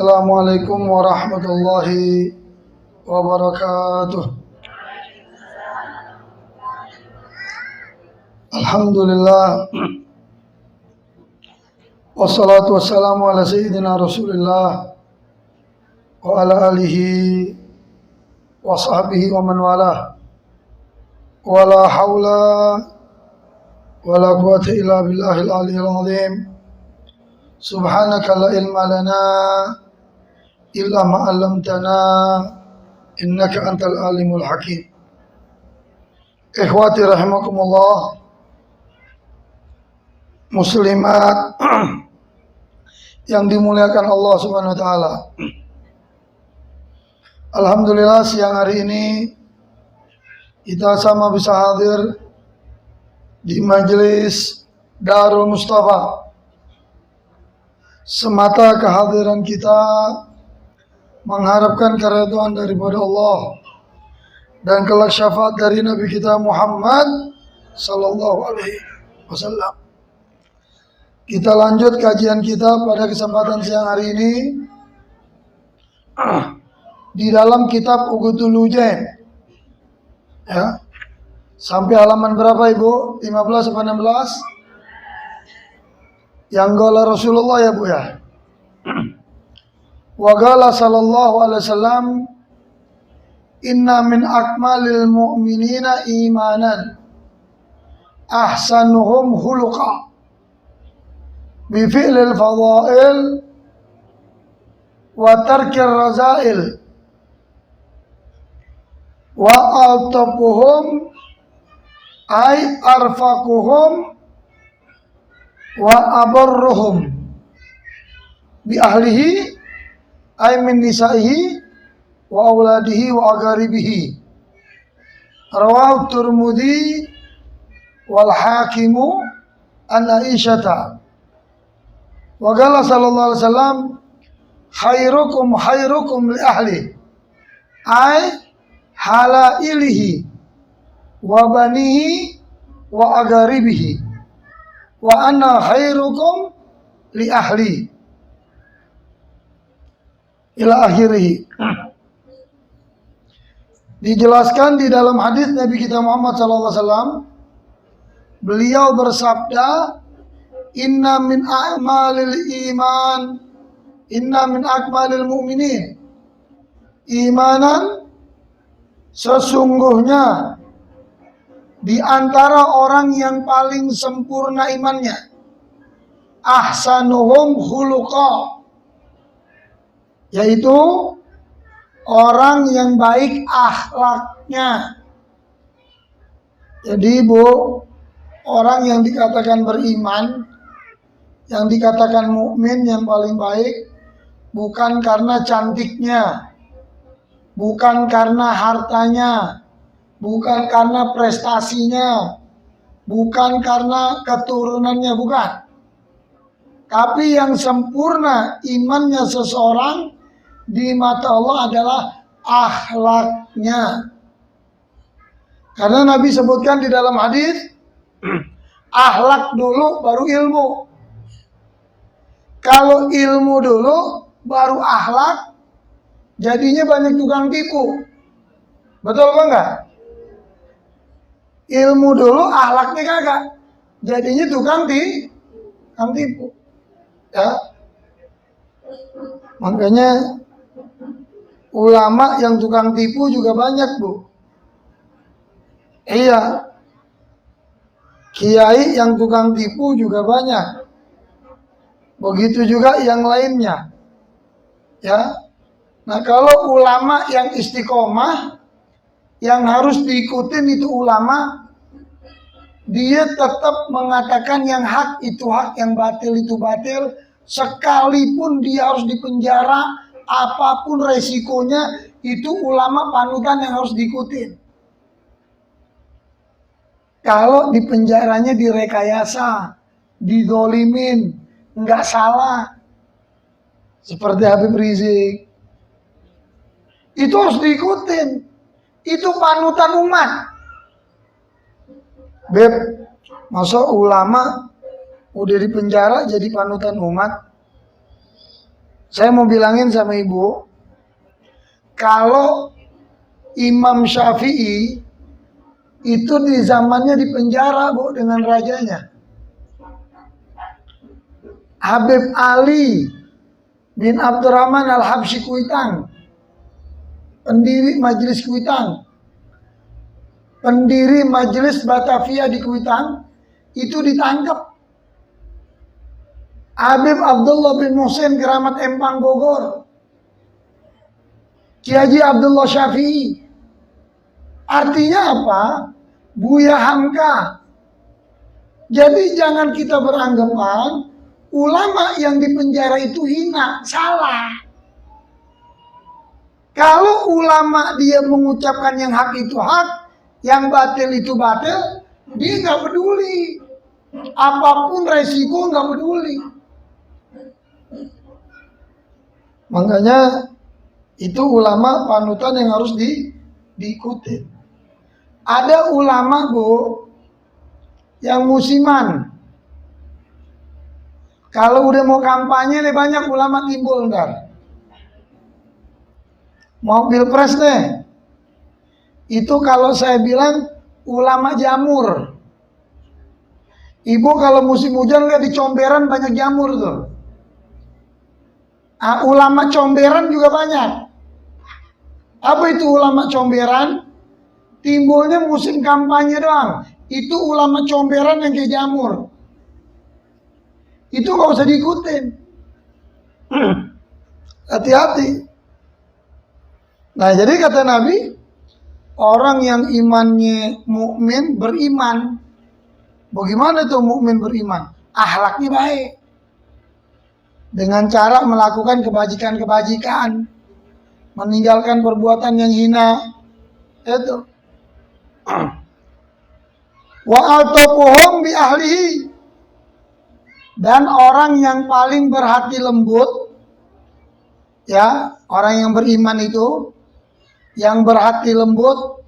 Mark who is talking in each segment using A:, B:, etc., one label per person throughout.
A: Assalamualaikum warahmatullahi wabarakatuh. Alhamdulillah. Wassalatu wassalamu ala sayyidina Rasulillah wa ala alihi wa sahbihi wa man walah. Wa la hawla wa la quwwata illa billahil aliyyil azim. Subhanaka la ilma lana illa ma 'allamtana innaka antal alimul hakim. Ikhwati rahimakumullah, muslimat yang dimuliakan Allah Subhanahu wa taala. Alhamdulillah siang hari ini kita sama bisa hadir di majelis Darul Mustafa. Semata kehadiran kita mengharapkan keridhaan daripada Allah dan kelak syafaat dari Nabi kita Muhammad sallallahu alaihi wasallam. Kita lanjut kajian kita pada kesempatan siang hari ini di dalam kitab Ughudul Hujain. Ya. Sampai halaman berapa Ibu? 15 atau 16? Yang qala Rasulullah ya Bu ya. Wa qala sallallahu alaihi wasallam, inna min akmalil mu'minina imanan ahsanuhum khuluqa bi fi'lil fadha'il wa tarkir razail wa altafuhum ay arfaquhum wa abarruhum bi ahlihi ay min nisaihi wa auladihi wa agaribihi. Rawahu Tirmidzi wal Hakimu an Aisyata. Wa qala sallallahu alaihi wasallam, khairukum li ahli ay halailihi wa banihi wa agaribihi wa ana khairukum li ahli ila akhirih. Dijelaskan di dalam hadis Nabi kita Muhammad SAW, beliau bersabda, inna min akmalil mu'minin imanan, sesungguhnya di antara orang yang paling sempurna imannya, ahsanuhum khuluqa, yaitu orang yang baik akhlaknya. Jadi Bu, orang yang dikatakan beriman, yang dikatakan mukmin yang paling baik, bukan karena cantiknya, bukan karena hartanya, bukan karena prestasinya, bukan karena keturunannya, bukan. Tapi yang sempurna imannya seseorang di mata Allah adalah akhlaknya. Karena Nabi sebutkan di dalam hadis, akhlak dulu baru ilmu. Kalau ilmu dulu baru akhlak, jadinya banyak tukang tipu. Betul apa enggak? Ilmu dulu akhlaknya kagak, jadinya tukang tipu. Ya. Makanya ulama yang tukang tipu juga banyak Bu. Iya. Kiai yang tukang tipu juga banyak. Begitu juga yang lainnya. Ya. Nah, kalau ulama yang istiqomah, yang harus diikutin itu ulama, dia tetap mengatakan yang hak itu hak, yang batil itu batil, sekalipun dia harus dipenjara, apapun resikonya, itu ulama panutan yang harus diikutin. Kalau di penjaranya direkayasa, didolimin, nggak salah, seperti Habib Rizik, itu harus diikutin. Itu panutan umat. Beb, masa ulama udah di penjara jadi panutan umat? Saya mau bilangin sama ibu, kalau Imam Syafi'i itu di zamannya di penjara, Bu, dengan rajanya. Habib Ali bin Abdurrahman Al-Habsyi Kuitang, pendiri Majelis Kuitang, pendiri Majelis Batavia di Kuitang, itu ditangkap. Habib Abdullah bin Muhsin Keramat Empang Bogor, Kiai Haji Abdullah Syafi'i. Artinya apa? Buya Hamka. Jadi jangan kita beranggapan ulama yang di penjara itu hina, salah. Kalau ulama dia mengucapkan yang hak itu hak, yang batil itu batil, dia nggak peduli. Apapun resiko nggak peduli. Makanya itu ulama panutan yang harus diikuti. Ada ulama, Bu, yang musiman. Kalau udah mau kampanye nih banyak ulama timbul ntar. Mau pilpres nih. Itu kalau saya bilang ulama jamur. Ibu kalau musim hujan lihat di Comberan banyak jamur tuh. Ulama Comberan juga banyak. Apa itu ulama Comberan? Timbulnya musim kampanye doang. Itu ulama Comberan yang kayak jamur. Itu gak usah diikutin. Hati-hati. Nah, jadi kata Nabi, orang yang imannya mukmin beriman. Bagaimana tuh mukmin beriman? Akhlaknya baik. Dengan cara melakukan kebajikan-kebajikan, meninggalkan perbuatan yang hina. Itu. Wa altaquhum bi ahlihi. Dan orang yang paling berhati lembut, ya, orang yang beriman itu, yang berhati lembut,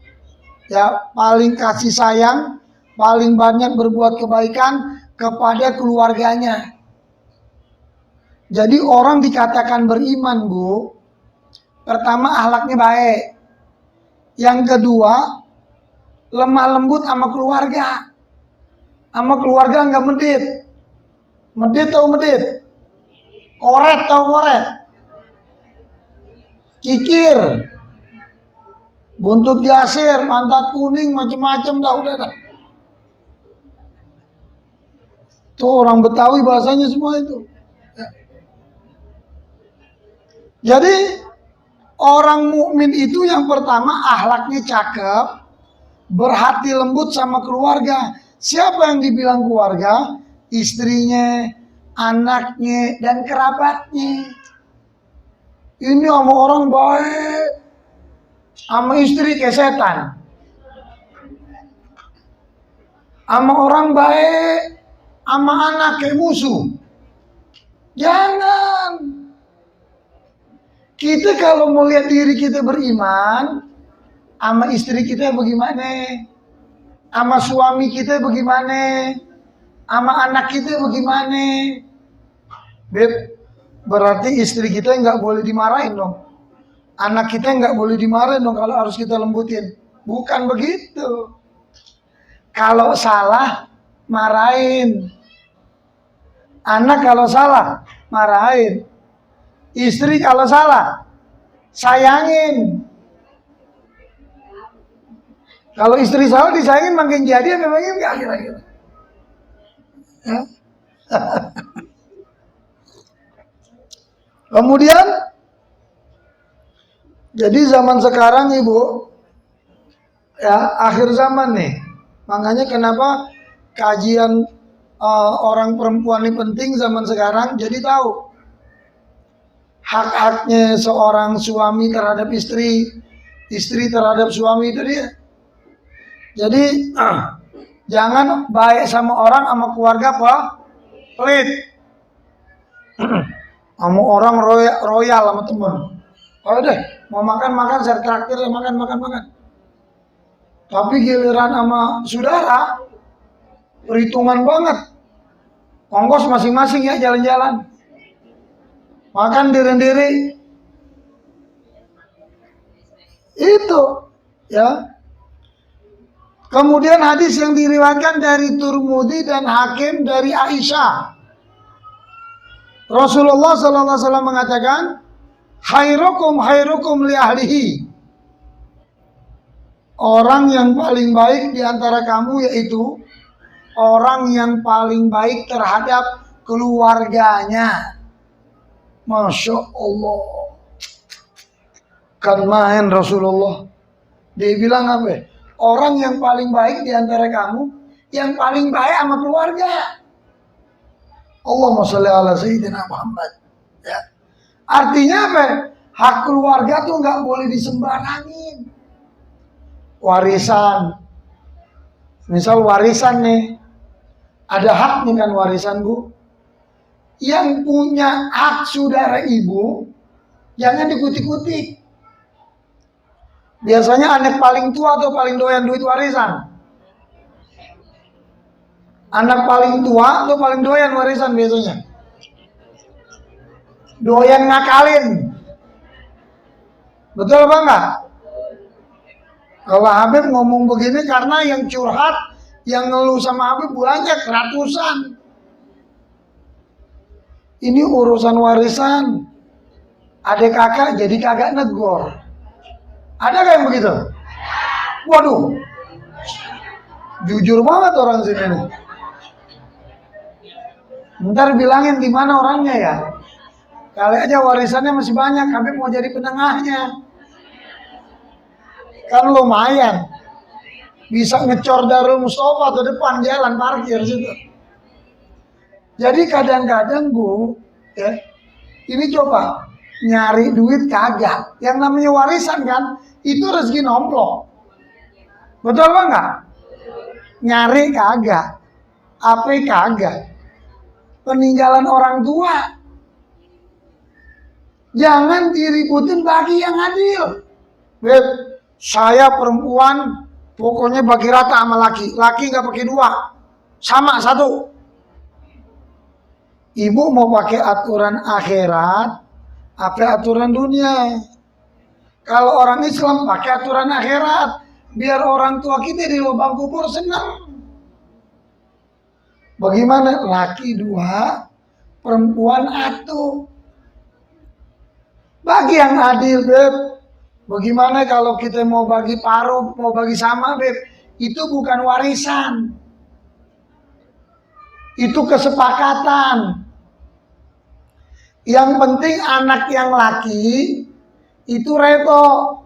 A: ya, paling kasih sayang, paling banyak berbuat kebaikan kepada keluarganya. Jadi orang dikatakan beriman, Bu, pertama akhlaknya baik. Yang kedua, lemah lembut sama keluarga. Sama keluarga nggak medit. Medit tahu medit? Koret tahu koret? Kikir, buntut gasir, pantat kuning, macam-macam dah udah dah. Tuh orang Betawi bahasanya semua itu. Jadi orang mukmin itu yang pertama akhlaknya cakep, berhati lembut sama keluarga. Siapa yang dibilang keluarga? Istrinya, anaknya, dan kerabatnya. Ini sama orang baik, sama istri kayak setan. Sama orang baik, sama anak kayak musuh. Jangan. Kita kalau mau lihat diri kita beriman, sama istri kita bagaimana? Sama suami kita bagaimana? Sama anak kita bagaimana? Beb, berarti istri kita nggak boleh dimarahin dong. Anak kita nggak boleh dimarahin dong kalau harus kita lembutin. Bukan begitu. Kalau salah, marahin. Anak kalau salah, marahin. Istri kalau salah, sayangin. Kalau istri salah disayangin makin jadi apa makin enggak kira-kira? Ya. Kemudian, jadi zaman sekarang Ibu, ya akhir zaman nih. Makanya kenapa kajian orang perempuan ini penting zaman sekarang. Jadi tahu hak-haknya seorang suami terhadap istri, istri terhadap suami itu dia. Jadi jangan baik sama orang, sama keluarga apa? Pelit. Sama orang royal sama teman. Oh deh, mau makan saya traktir ya makan. Tapi giliran sama saudara, perhitungan banget. Ongkos masing-masing ya jalan-jalan. makan diri-diri. Itu ya. Kemudian hadis yang diriwayatkan dari Tirmidzi dan Hakim dari Aisyah. Rasulullah sallallahu alaihi wasallam mengatakan, khairukum li ahlihi. Orang yang paling baik di antara kamu yaitu orang yang paling baik terhadap keluarganya. Masya Allah. Kan main Rasulullah. Dia bilang apa? Orang yang paling baik di antara kamu, yang paling baik sama keluarga. Allahumma sholli ala sayyidina Muhammad. Ya. Artinya apa? Hak keluarga tuh nggak boleh disembarangin. Warisan. Misal warisan nih. Ada hak nih kan warisan, Bu. Yang punya hak saudara ibu, jangan dikutik-kutik. Biasanya anak paling tua atau paling doyan duit warisan? Anak paling tua atau paling doyan warisan biasanya? Doyan ngakalin. Betul apa enggak? Kalau Habib ngomong begini karena yang curhat, yang ngeluh sama Habib banyak, ratusan. Ini urusan warisan. Adik kakak jadi kagak negor. Ada gak yang begitu? Waduh, jujur banget orang sini nih. Ntar bilangin di mana orangnya ya. Kali aja warisannya masih banyak, Habib mau jadi penengahnya. Kan lumayan. Bisa ngecor Darul Mustafa ke depan jalan parkir situ. Jadi kadang-kadang Bu, ya, ini coba nyari duit kagak. Yang namanya warisan kan, itu rezeki nomplok. Betul apa enggak? Nyari kagak. Apa kagak. Peninggalan orang tua. Jangan diributin bagi yang adil. Beb, saya perempuan pokoknya bagi rata sama laki. Laki nggak pakai dua. Sama satu. Ibu mau pakai aturan akhirat, apa aturan dunia? Kalau orang Islam pakai aturan akhirat, biar orang tua kita di lubang kubur senang. Bagaimana? Laki dua, perempuan satu. Bagi yang adil, Beb. Bagaimana kalau kita mau bagi paruh, mau bagi sama, Beb? Itu bukan warisan. Itu kesepakatan. Yang penting anak yang laki itu reto.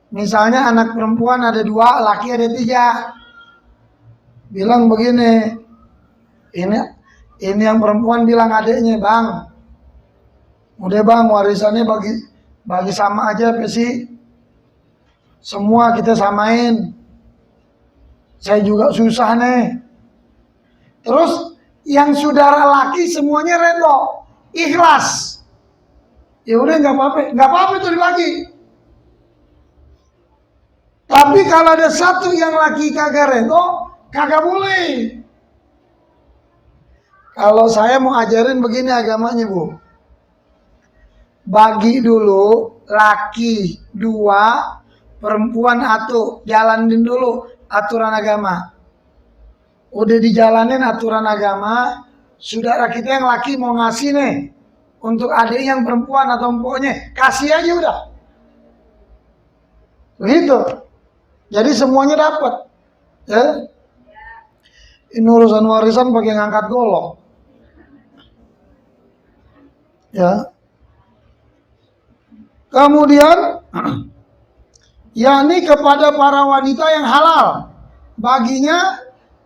A: Misalnya anak perempuan ada 2, laki ada 3. Bilang begini, ini yang perempuan bilang adiknya, Bang, udah Bang, warisannya bagi sama aja sih. Semua kita samain. Saya juga susah nih. Terus yang saudara laki semuanya reto, ikhlas. Ya udah nggak apa-apa itu dibagi. Tapi kalau ada satu yang laki kagak reto, kagak boleh. Kalau saya mau ajarin begini agamanya, Bu. Bagi dulu, laki 2, perempuan 1, jalanin dulu aturan agama. Udah dijalanin aturan agama, saudara kita yang laki mau ngasih nih untuk adik yang perempuan atau empoknya, kasih aja udah. Begitu. Jadi semuanya dapat. Ya. Ini urusan warisan pakai ngangkat golok. Ya. Kemudian yakni kepada para wanita yang halal, baginya,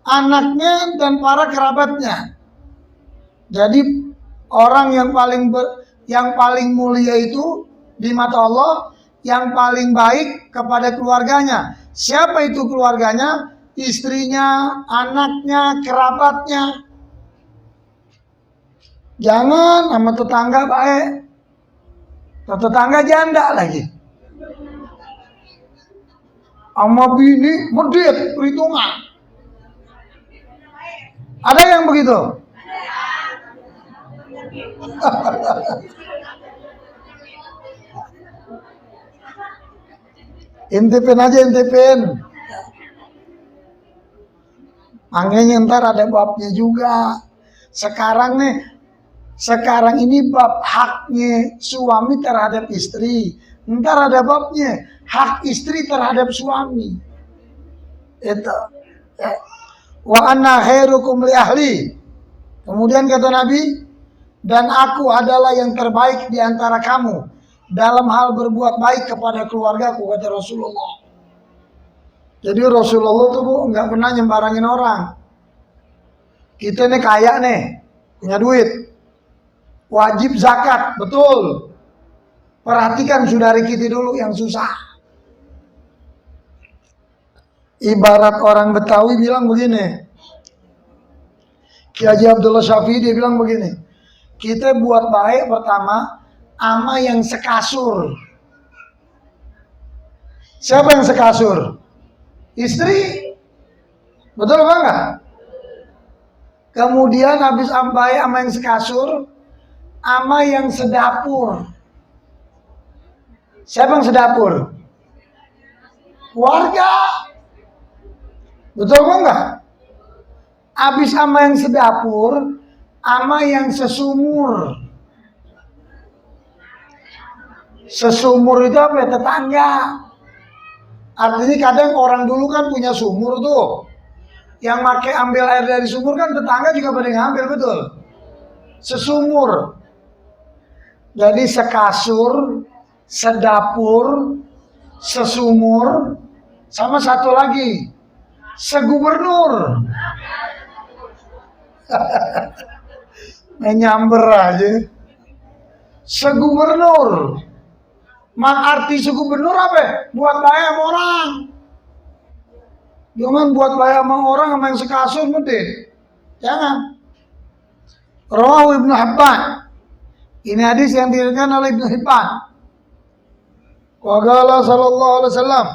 A: anaknya dan para kerabatnya. Jadi orang yang paling mulia itu di mata Allah, yang paling baik kepada keluarganya. Siapa itu keluarganya? Istrinya, anaknya, kerabatnya. Jangan sama tetangga baik. Tetangga janda lagi. Sama bini medit perhitungan. Ada yang begitu? Intipin aja, intipin. Makanya ntar ada babnya juga. Sekarang ini bab haknya suami terhadap istri. Ntar ada babnya hak istri terhadap suami. Itu. Wa anna khairukum li ahli. Kemudian kata Nabi, dan aku adalah yang terbaik di antara kamu dalam hal berbuat baik kepada keluargaku, kata Rasulullah. Jadi Rasulullah tuh nggak pernah nyembarangin orang. Kita nih kaya nih, punya duit, wajib zakat, betul. Perhatikan saudari kita dulu yang susah. Ibarat orang Betawi bilang begini, Ki Haji Abdullah Syafi'i dia bilang begini, kita buat baik pertama ama yang sekasur. Siapa yang sekasur? Istri. Betul apa enggak? Kemudian habis baik ama yang sekasur, ama yang sedapur. Siapa yang sedapur? Warga. Betul apa enggak? Habis ama yang sedapur, ama yang sesumur. Sesumur itu apa ya? Tetangga. Artinya kadang orang dulu kan punya sumur tuh. Yang pakai ambil air dari sumur kan tetangga juga pada ngambil, betul. Sesumur. Jadi sekasur, sedapur, sesumur, sama satu lagi, segubernur. Menyamber aja. Segubernur. Mak arti segubernur apa? Buat baik sama orang. Jangan buat baik sama orang sama yang sekasur mesti. Jangan. Rawahu Ibnu Hibban. Ini hadis yang diriwayatkan oleh Ibnu Hibban. Wa qala sallallahu alaihi wasallam,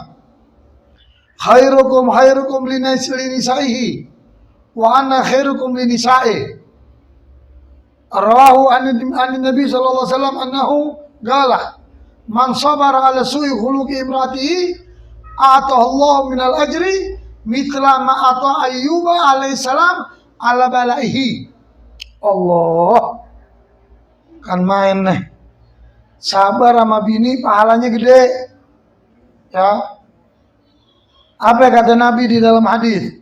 A: khairukum li nisaihi wa ana khairukum li nisa'i. Rawahu an Nabi sallallahu alaihi wasallam annahu qala, man sabara ala su'i khuluqi imratihi atahu Allah minal ajri mithla ma ata Ayyuba alaihissalam ala balaihi. Allah, kan main nih. Sabar sama bini pahalanya gede. Ya. Apa kata Nabi di dalam hadis?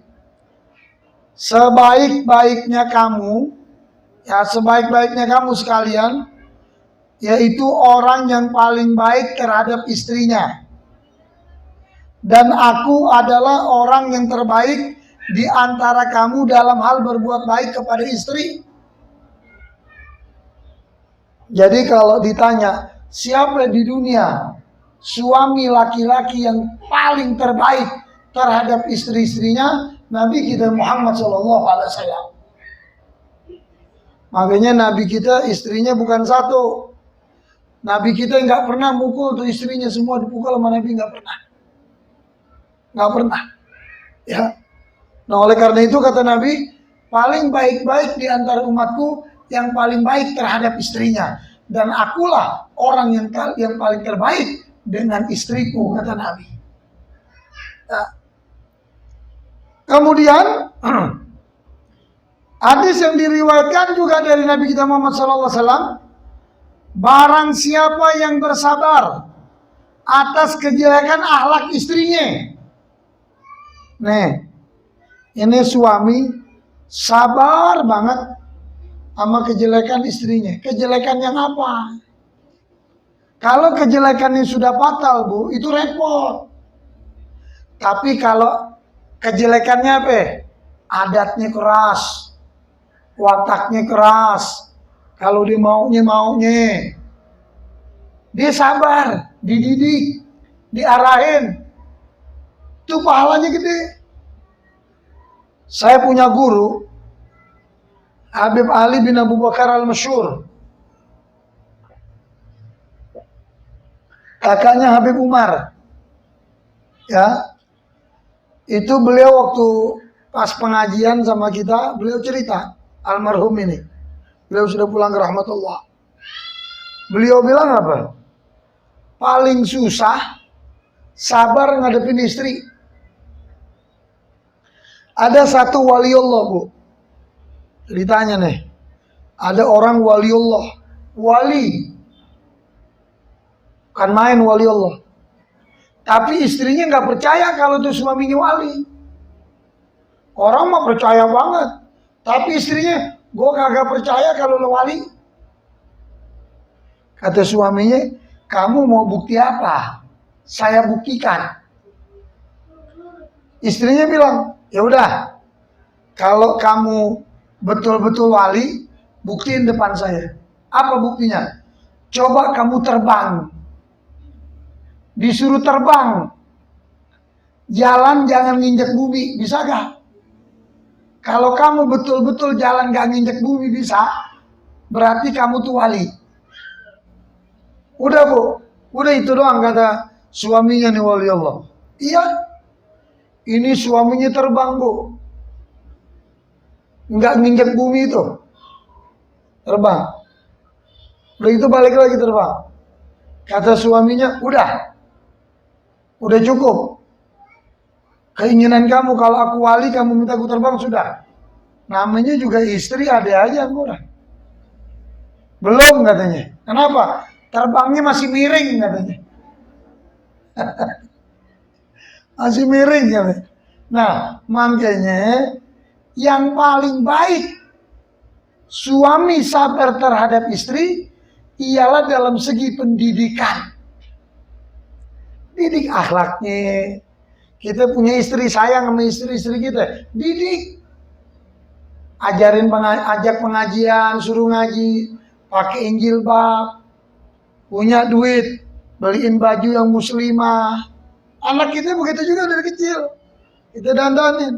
A: Sebaik-baiknya kamu, ya sebaik-baiknya kamu sekalian, yaitu orang yang paling baik terhadap istrinya. Dan aku adalah orang yang terbaik di antara kamu dalam hal berbuat baik kepada istri. Jadi kalau ditanya, siapa di dunia suami laki-laki yang paling terbaik terhadap istri-istrinya? Nabi kita Muhammad SAW. Makanya Nabi kita istrinya bukan satu. Nabi kita nggak pernah mukul tuh istrinya, semua dipukul sama Nabi, nggak pernah. Nggak pernah. Ya. Nah oleh karena itu kata Nabi, paling baik-baik di antara umatku yang paling baik terhadap istrinya. Dan akulah orang yang paling terbaik dengan istriku, kata Nabi. Nah. Kemudian hadis yang diriwayatkan juga dari Nabi kita Muhammad SAW, barang siapa yang bersabar atas kejelekan akhlak istrinya. Nih, ini suami sabar banget sama kejelekan istrinya. Kejelekan yang apa? Kalau kejelekannya sudah fatal, Bu, itu repot. Tapi kalau kejelekannya apa? Adatnya keras, wataknya keras. Kalau dia maunya. Dia sabar, dididik, diarahin. Itu pahalanya gede. Saya punya guru, Habib Ali bin Abu Bakar al-Masyhur. Kakaknya Habib Umar. Ya. Itu beliau waktu pas pengajian sama kita, beliau cerita, almarhum ini. Beliau sudah pulang ke rahmatullah. Beliau bilang apa? Paling susah sabar ngadepin istri. Ada satu waliullah, Bu. Ceritanya nih. Ada orang waliullah. Wali. Kan main waliullah. Tapi istrinya nggak percaya kalau itu suaminya wali. Orang mah percaya banget. Tapi istrinya, gue kagak percaya kalau lo wali. Kata suaminya, kamu mau bukti apa? Saya buktikan. Istrinya bilang, ya udah, kalau kamu betul-betul wali, buktiin depan saya. Apa buktinya? Coba kamu terbang. Disuruh terbang. Jalan jangan nginjek bumi, bisa gak? Kalau kamu betul-betul jalan gak nginjek bumi bisa, berarti kamu tuh wali. Udah, Bu, udah itu doang kata suaminya nih wali Allah. Iya, ini suaminya terbang, Bu. Nggak nginjek bumi itu. Terbang. Udah itu balik lagi terbang. Kata suaminya, udah cukup. Keinginan kamu kalau aku wali, kamu minta aku terbang, sudah. Namanya juga istri, ada aja kurang. Belum katanya. Kenapa? Terbangnya masih miring katanya. Masih miring katanya. Nah, makanya yang paling baik suami sabar terhadap istri ialah dalam segi pendidikan. Didik akhlaknya. Kita punya istri, sayang sama istri-istri kita. Didik. Ajak pengajian, suruh ngaji, pakai jilbab. Punya duit, beliin baju yang muslimah. Anak kita begitu juga dari kecil. Kita dandanin,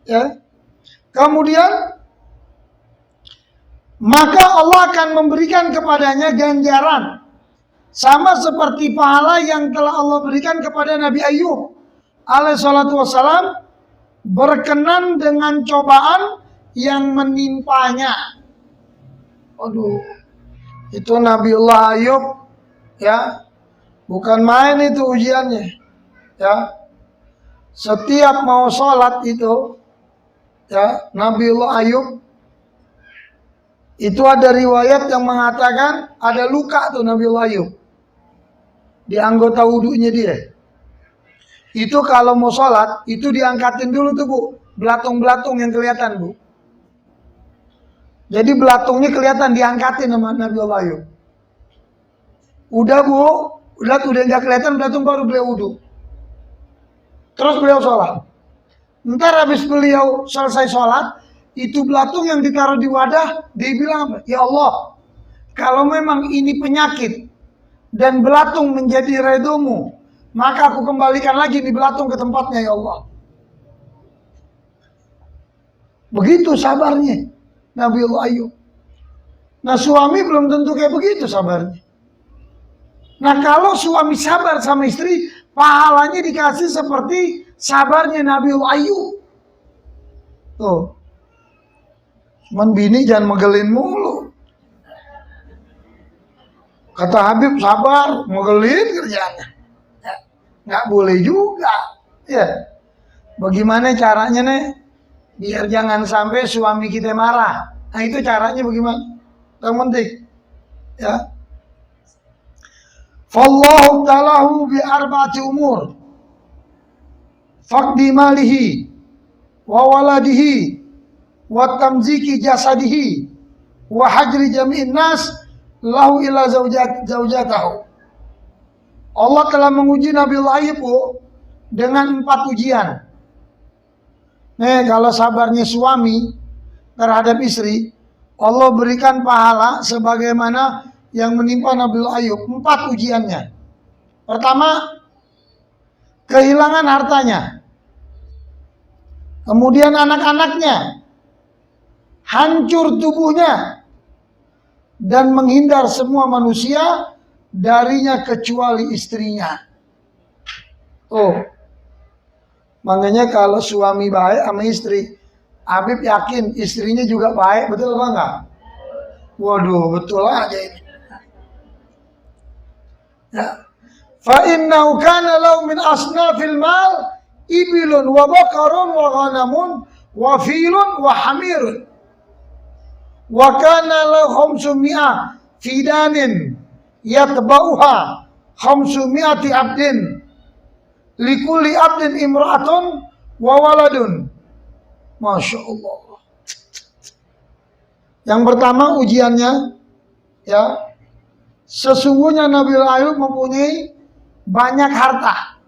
A: ya. Kemudian maka Allah akan memberikan kepadanya ganjaran sama seperti pahala yang telah Allah berikan kepada Nabi Ayub alaihi salatu wassalam, berkenan dengan cobaan yang menimpanya. Aduh, itu Nabiullah Ayub, ya, bukan main itu ujiannya, ya. Setiap mau sholat itu, ya, Nabiullah Ayub itu ada riwayat yang mengatakan ada luka tuh Nabiullah Ayub di anggota wudunya dia. Itu kalau mau sholat itu diangkatin dulu tuh, Bu, belatung-belatung yang kelihatan, Bu. Jadi belatungnya kelihatan diangkatin sama Nabiullah Ayub. Udah, Bu, udah nggak kelihatan belatung, baru beliau wudu. Terus beliau sholat. Ntar habis beliau selesai sholat, itu belatung yang ditaruh di wadah, dia bilang apa? Ya Allah, kalau memang ini penyakit dan belatung menjadi redomu, maka aku kembalikan lagi di belatung ke tempatnya, ya Allah. Begitu sabarnya Nabiullah Ayub. Nah, suami belum tentu kayak begitu sabarnya. Nah, kalau suami sabar sama istri, pahalanya dikasih seperti sabarnya Nabiullah Ayub. Tuh. Cuman bini jangan megelin mulu. Kata Habib, sabar, megelin kerjanya. Ya, nggak boleh juga. Ya. Bagaimana caranya nih? Biar jangan sampai suami kita marah. Nah, itu caranya bagaimana? Yang penting. Ya. Fallahu talahu bi arba'ati umur. Faqdi malihi wa waladihi wa tamziki jasadihi wa hajri jami'in nas lahu ila zaujatahu. Allah telah menguji Nabiullah Ayub dengan 4 ujian. Nih, kalau sabarnya suami terhadap istri, Allah berikan pahala sebagaimana yang menimpa Nabiullah Ayub. 4 ujiannya. Pertama, kehilangan hartanya. Kemudian anak-anaknya, hancur tubuhnya, dan menghindar semua manusia darinya kecuali istrinya. Oh, makanya kalau suami baik sama istri, Habib yakin istrinya juga baik, betul apa enggak? Waduh, betul aja ini. Ya. Fa innahu kana lahu min asnafil mal ibilun wa bakarun wa ghanamun wa filun wa hamirun. Wa kana lahu khamsumi'ah fidanin yatba'uha khamsumi'ati abdin likulli abdin imra'atun wa waladun. Masya Allah. Yang pertama ujiannya, ya, sesungguhnya Nabi Ayub mempunyai banyak harta.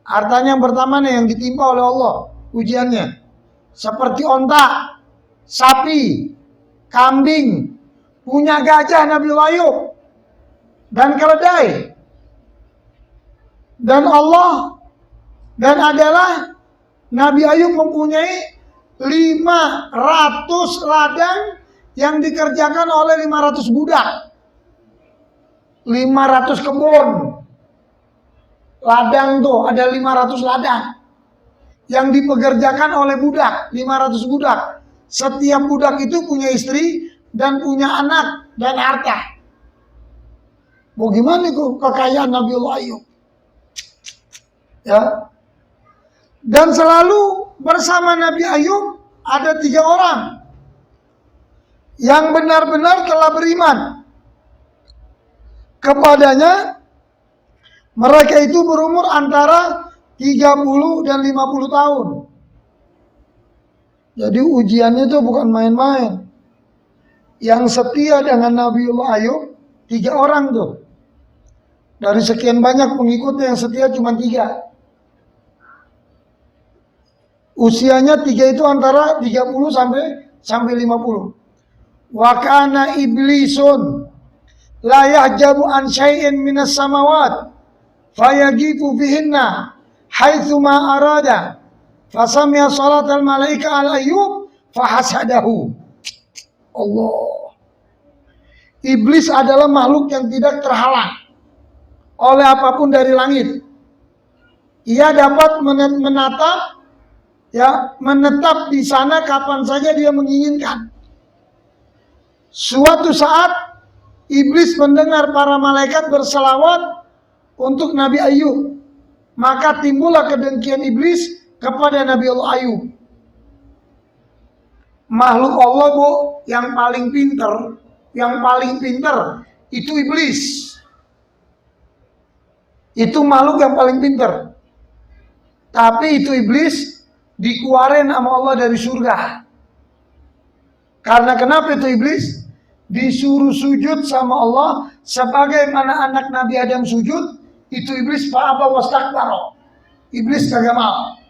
A: Hartanya yang pertama nih yang ditimpa oleh Allah ujiannya, seperti onta, sapi, kambing, punya gajah Nabi Ayub, dan keledai. Dan adalah Nabi Ayub mempunyai 500 ladang yang dikerjakan oleh 500 budak. 500 kebun. Ladang tuh ada 500 ladang yang dipekerjakan oleh budak, 500 budak. Setiap budak itu punya istri dan punya anak dan harta. Bagaimana kekayaan Nabi Ayub? Ya. Dan selalu bersama Nabi Ayub ada 3 orang yang benar-benar telah beriman kepadanya. Mereka itu berumur antara 30 dan 50 tahun. Jadi ujiannya itu bukan main-main. Yang setia dengan Nabiullah Ayub 3 orang tuh. Dari sekian banyak pengikutnya yang setia cuma 3. Usianya 3 itu antara 30 sampai 50. Wa kana iblisun la yahjabu an syai'in minas samawat fayagifu bihinna haitsu ma arada fasami'a salatal malaika ala Ayyub fahasadahu. Allah. Iblis adalah makhluk yang tidak terhalang oleh apapun dari langit. Ia dapat menetap di sana kapan saja dia menginginkan. Suatu saat iblis mendengar para malaikat berselawat untuk Nabi Ayub. Maka timbullah kedengkian iblis kepada Nabi Allah Ayub. Makhluk Allah, Bu, yang paling pintar itu iblis. Itu makhluk yang paling pintar. Tapi itu iblis dikeluarin sama Allah dari surga. Karena kenapa itu iblis? Disuruh sujud sama Allah sebagaimana anak Nabi Adam sujud, itu iblis fa'aba wastakbara. Iblis kagak mau.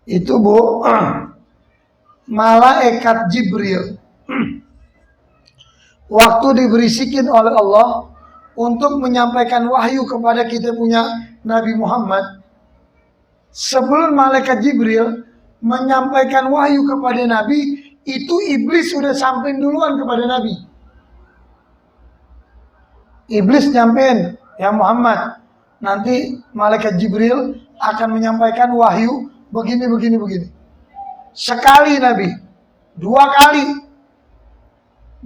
A: Itu, Bu, malaikat Jibril waktu diberisikin oleh Allah untuk menyampaikan wahyu kepada kita punya Nabi Muhammad. Sebelum malaikat Jibril menyampaikan wahyu kepada Nabi, itu iblis sudah sampai duluan kepada Nabi. Iblis nyampein, ya Muhammad, nanti malaikat Jibril akan menyampaikan wahyu begini. Sekali Nabi, 2 kali.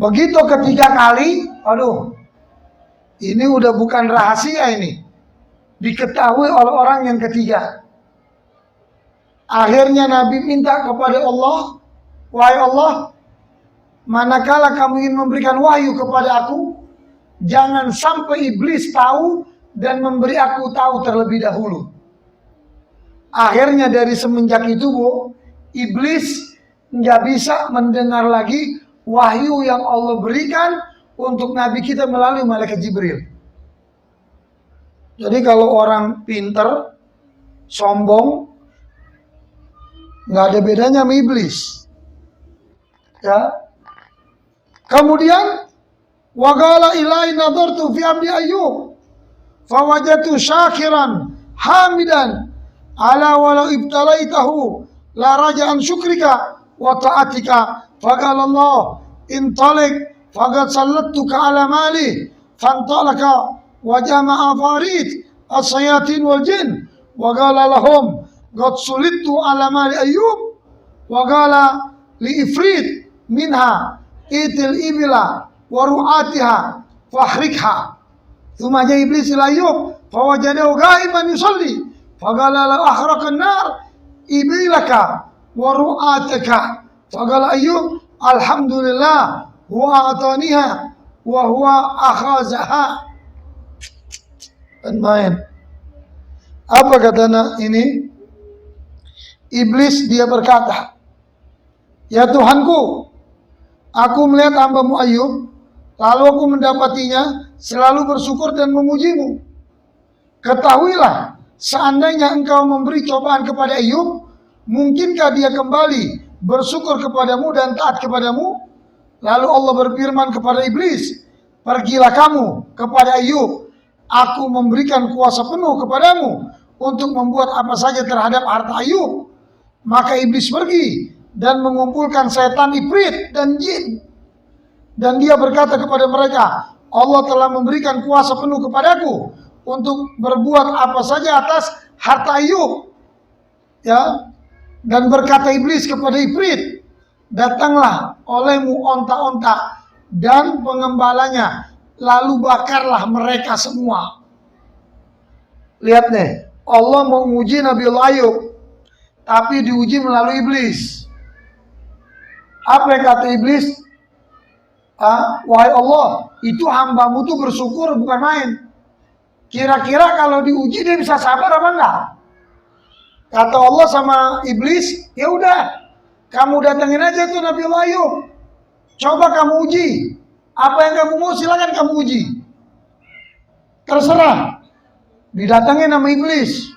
A: Begitu ketiga kali, aduh, ini udah bukan rahasia ini. Diketahui oleh orang yang ketiga. Akhirnya Nabi minta kepada Allah, wahai Allah, manakala kamu ingin memberikan wahyu kepada aku, jangan sampai iblis tahu dan memberi aku tahu terlebih dahulu. Akhirnya dari semenjak itu, Bu, iblis nggak bisa mendengar lagi wahyu yang Allah berikan untuk Nabi kita melalui malaikat Jibril. Jadi kalau orang pinter, sombong, nggak ada bedanya sama iblis. Ya. Kemudian waqala ilai nadartu fi abdi Ayyub fawajatu syakiran hamidan ala walau ibtalaitahu la raja'an syukrika wa ta'atika faqala Allah intalik faqad sallattuka ala mali fantalaka wa jama'a farid as-sayatin wal jin wa qala lahum qad sulittu ala mali Ayyub wa qala li ifrit minha itil ibila wa ru'atiha fahrikha. Thumma ja iblis ila Ayub fawajadahu ghaiban yusalli faqala la ahraqan nar ibilaka wa ru'ataka. Faqala Ayub alhamdulillah huwa ataniha wa huwa akhazaha. Dan main. Apa katanya ini? Iblis dia berkata, ya Tuhanku, aku melihat hambamu Ayub, lalu aku mendapatinya selalu bersyukur dan memujimu. Ketahuilah, seandainya engkau memberi cobaan kepada Ayub, mungkinkah dia kembali bersyukur kepadamu dan taat kepadamu? Lalu Allah berfirman kepada iblis, pergilah kamu kepada Ayub, aku memberikan kuasa penuh kepadamu untuk membuat apa saja terhadap harta Ayub. Maka iblis pergi dan mengumpulkan setan, ifrit dan jin. Dan dia berkata kepada mereka, Allah telah memberikan kuasa penuh kepadaku untuk berbuat apa saja atas harta Ayub. Ya. Dan berkata iblis kepada ifrit, datanglah olehmu onta-onta dan pengembalanya, lalu bakarlah mereka semua. Lihat nih, Allah mau menguji Nabi Ayub, tapi diuji melalui iblis. Apa yang kata iblis? Wahai Allah, itu hambamu tuh bersyukur bukan main. Kira-kira kalau diuji dia bisa sabar apa enggak? Kata Allah sama iblis, ya udah, kamu datengin aja tuh Nabi Ayub. Coba kamu uji. Apa yang kamu mau silakan kamu uji. Terserah. Didatangin sama iblis.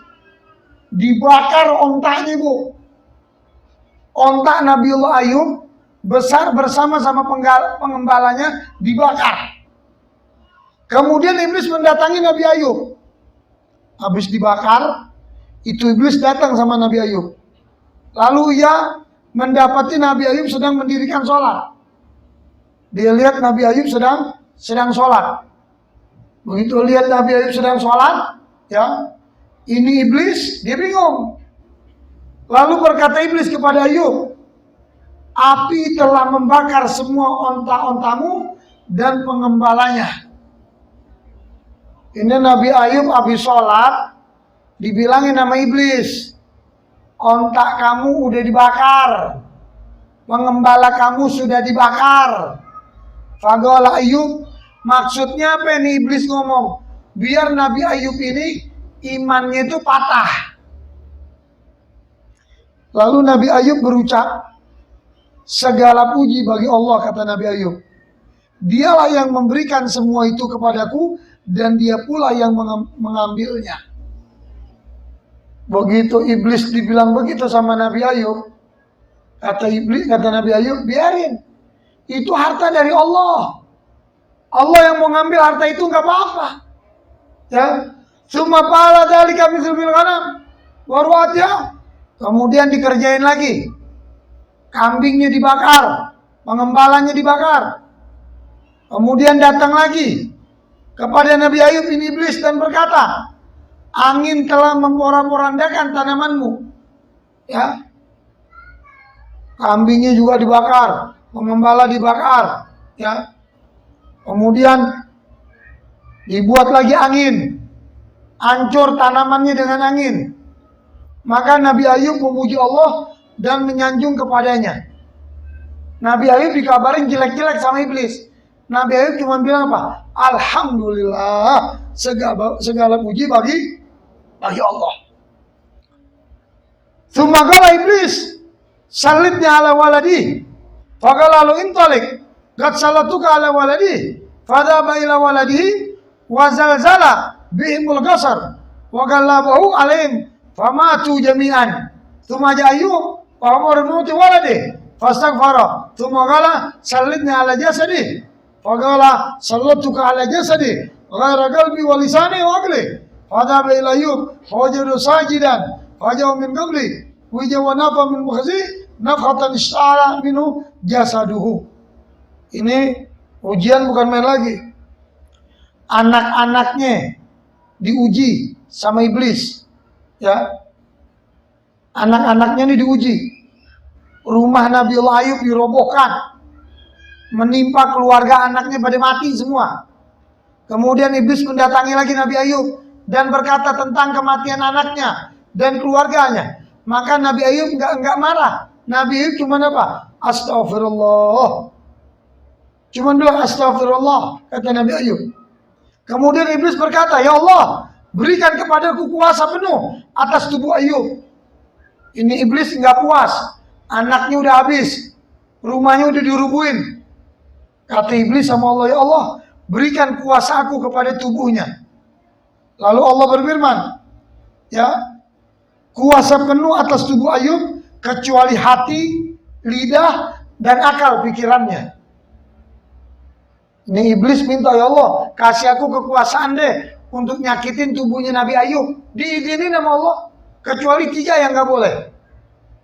A: Dibakar ontanya, Bu. Onta Nabiullah Ayub besar bersama-sama pengembalanya dibakar. Kemudian iblis mendatangi Nabi Ayub. Habis dibakar, itu iblis datang sama Nabi Ayub. Lalu ia mendapati Nabi Ayub sedang mendirikan sholat. Dia lihat Nabi Ayub sedang sholat. Begitu lihat Nabi Ayub sedang sholat, ya, ini iblis, dia bingung. Lalu berkata iblis kepada Ayub, api telah membakar semua onta-ontamu dan pengembalanya. Ini Nabi Ayub habis sholat, dibilangin nama iblis, onta kamu udah dibakar, pengembala kamu sudah dibakar. Faqala Ayub, maksudnya apa nih iblis ngomong? Biar Nabi Ayub ini imannya itu patah. Lalu Nabi Ayub berucap, segala puji bagi Allah, kata Nabi Ayub. Dialah yang memberikan semua itu kepadaku dan dia pula yang mengambilnya. Begitu iblis dibilang begitu sama Nabi Ayub, kata Nabi Ayub, biarin. Itu harta dari Allah. Allah yang mau ngambil harta itu nggak apa-apa. Ya, cuma pala dari kami bil ghanam waruatnya. Kemudian dikerjain lagi. Kambingnya dibakar, pengembalanya dibakar. Kemudian datang lagi kepada Nabi Ayub ini iblis dan berkata, angin telah memporak-porandakan tanamanmu. Ya. Kambingnya juga dibakar, pengembala dibakar, ya. Kemudian dibuat lagi angin, hancur tanamannya dengan angin. Maka Nabi Ayub memuji Allah dan menyanjung kepadanya. Nabi Ayub dikabarin jelek-jelek sama iblis. Nabi Ayub cuma bilang apa? Alhamdulillah, segala puji bagi Allah. Tsumma iblis, salitnya ala waladi. Faqala lu intalik, qad salatuka ala waladi. Fadhaba ila waladihi wa zalzala bihimul qasar wa qallabahu alaihim famatu jami'an. Tsumma Ayub wa amara bi waladi fastaghfara. Tsumma qala salitna ala jasadi. Faqala sallatuka ala jasadi ghaira qalbi wa lisani wa aqli. Fadhaba ila Ayub fawajadu sajidan fajaw min qabli wa nafa min mukhzi nafhatan istara minhu jasaduhu. Ini ujian bukan main lagi. Anak-anaknya diuji sama iblis. Ya. Anak-anaknya ini diuji. Rumah Nabiullah Ayub dirobohkan. menimpa keluarga anaknya pada mati semua. Kemudian iblis mendatangi lagi Nabi Ayub dan berkata tentang kematian anaknya dan keluarganya. Maka Nabi Ayub enggak marah. Nabi Ayub cuma apa? Astagfirullah. Cuma bilang astagfirullah, kata Nabi Ayub. Kemudian iblis berkata, ya Allah, berikan kepadaku kuasa penuh atas tubuh Ayub. Ini iblis enggak puas. Anaknya udah habis. Rumahnya udah dirubuhin. Kata iblis sama Allah, ya Allah, berikan kuasa aku kepada tubuhnya. Lalu Allah berfirman, ya, kuasa penuh atas tubuh Ayub kecuali hati, lidah, dan akal pikirannya. Ini iblis minta, ya Allah, kasih aku kekuasaan deh untuk nyakitin tubuhnya Nabi Ayub. Diizinin sama Allah, kecuali 3 yang gak boleh.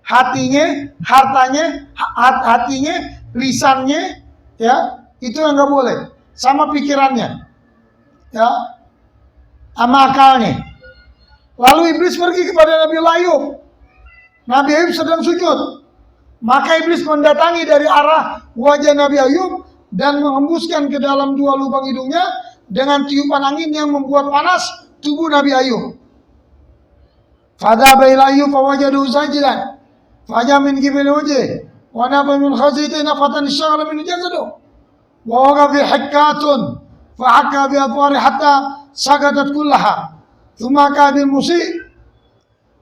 A: Hatinya, hartanya, hatinya, lisannya, ya, itu yang gak boleh. Sama pikirannya, ya, sama akalnya. Lalu iblis pergi kepada Nabi Ayub. Nabi Ayub sedang sujud. Maka iblis mendatangi dari arah wajah Nabi Ayub dan menghembuskan ke dalam 2 lubang hidungnya dengan tiupan angin yang membuat panas tubuh Nabi Ayub. Fadhaba ila Ayub fawajadahu sajidan. Faja min qibali wajhihi wa nafa min khaziti nafatan syaghala min jasadihi. Wa waqa fi hikkatun fa hakka bi adwari hatta sagadat kullaha. Thumma ka bil musi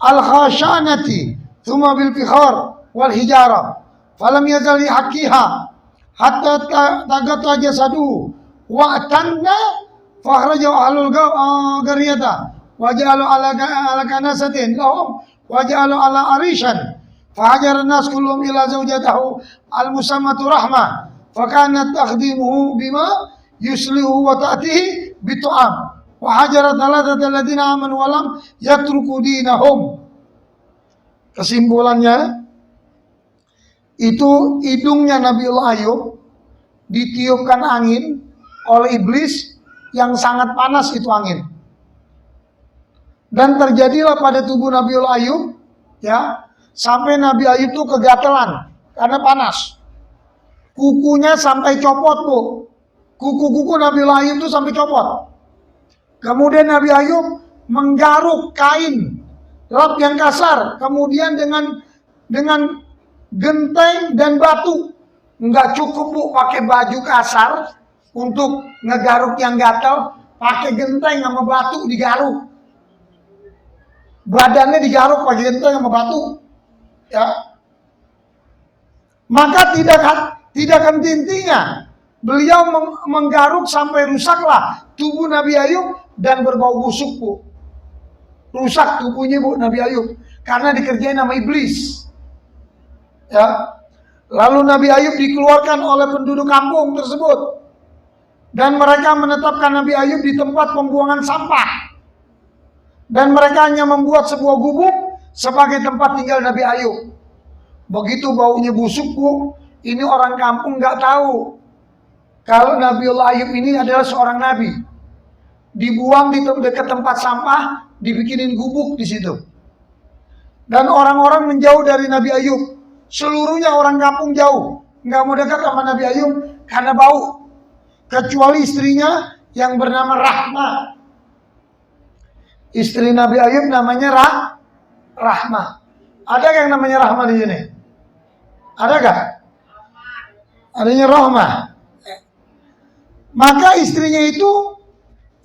A: al khashanati thumma bil fikhar wal hijara. Falam yazal yahkiha hatta tagata jasadu wa atanna fakhraja ahlul qariyata wa ja'alu ala kanasatin lahum wa ja'alu ala arishan fahajar an-nas kullum ila zawjatahu al-musammatu rahmah fakanat takhdimuhu bima yuslihu wa ta'tihi bitu'am wa hajarat thalathata alladziina amanu wa lam yatruku dinahum. Kesimpulannya, itu hidungnya Nabiullah Ayub ditiupkan angin oleh iblis yang sangat panas itu angin. Dan terjadilah pada tubuh Nabiullah Ayub, ya, sampai Nabi Ayub itu kegatelan karena panas. Kukunya sampai copot, Bu. Kuku-kuku Nabiullah Ayub itu sampai copot. Kemudian Nabi Ayub menggaruk kain lap yang kasar, kemudian dengan genteng dan batu. Enggak cukup, Bu, pakai baju kasar untuk ngegaruk yang gatal, pakai genteng sama batu digaruk. Badannya digaruk pakai genteng sama batu. Ya. Maka tidak henti-hentinya beliau menggaruk sampai rusaklah tubuh Nabi Ayub dan berbau busuk, Bu. Rusak tubuhnya, Bu, Nabi Ayub karena dikerjain sama iblis. Ya. Lalu Nabi Ayub dikeluarkan oleh penduduk kampung tersebut dan mereka menetapkan Nabi Ayub di tempat pembuangan sampah. Dan mereka hanya membuat sebuah gubuk sebagai tempat tinggal Nabi Ayub. Begitu baunya busuk, Bu, ini orang kampung nggak tahu kalau Nabiullah Ayub ini adalah seorang nabi. Dibuang di dekat tempat sampah, dibikinin gubuk di situ. Dan orang-orang menjauh dari Nabi Ayub. Seluruhnya orang kampung jauh, nggak mau dekat sama Nabi Ayub karena bau. Kecuali istrinya yang bernama Rahmah. Istri Nabi Ayub namanya Rahmah. Ada yang namanya Rahmah di sini? Ada gak? Adanya Rahmah. Maka istrinya itu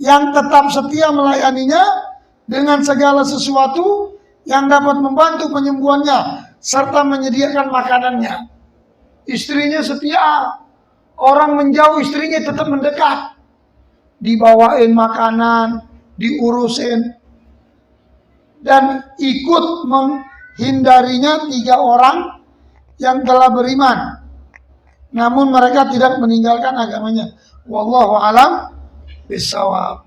A: yang tetap setia melayaninya dengan segala sesuatu yang dapat membantu penyembuhannya serta menyediakan makanannya. Istrinya setia. Orang menjauh, istrinya tetap mendekat. Dibawain makanan, diurusin. Dan ikut menghindarinya 3 orang yang telah beriman. Namun mereka tidak meninggalkan agamanya. Wallahu a'lam bishawab.